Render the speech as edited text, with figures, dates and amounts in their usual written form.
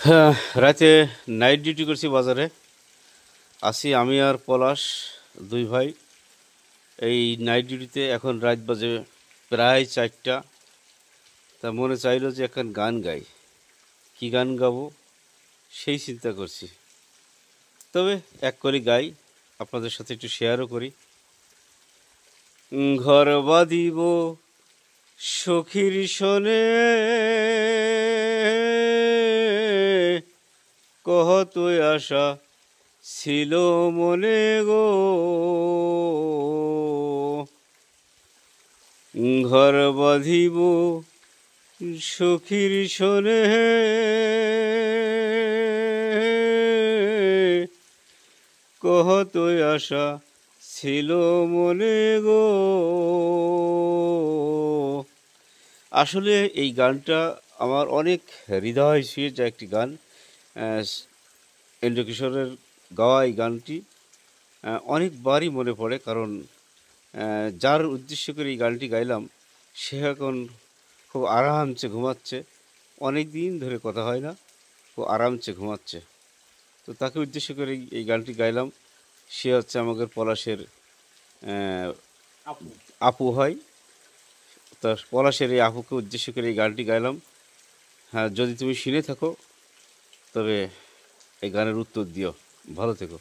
হ্যাঁ, রাতে night duty করছি বাজারে। আছি আমি আর পলাশ, দুই ভাই। এই নাইট ডিউটিতে এখন রাত বাজে প্রায় 4টা। তা মনে চাইলো যে এখন গান গাই। কি গান গাবো সেই চিন্তা করছি। তবে এক করি গাই, আপনাদের সাথে একটু শেয়ারও করি। ঘর বাঁধিব সখীর সনে, কত আশা ছিল মনে গো। ঘর বাঁধিব সখীর সনে, কত আশা ছিল মনে গো। আসলে এই গানটা আমার অনেক হৃদয় ছুঁয়ে যায় একটি গান। এন্দ্র কিশোরের গাওয়া এই গানটি অনেকবারই মনে পড়ে, কারণ যার উদ্দেশ্য করে এই গানটি গাইলাম সে এখন খুব আরামসে ঘুমাচ্ছে। অনেক দিন ধরে কথা হয় না, খুব আরামসে ঘুমাচ্ছে। তো তাকে উদ্দেশ্য করে এই গানটি গাইলাম। সে হচ্ছে আমাদের পলাশের আহ, আপু হয়। তা পলাশের এই আপুকে উদ্দেশ্য করে এই গানটি গাইলাম। হ্যাঁ, যদি তুমি শুনে থাকো তবে এই গানের উত্তর দিও। ভালো থেকো।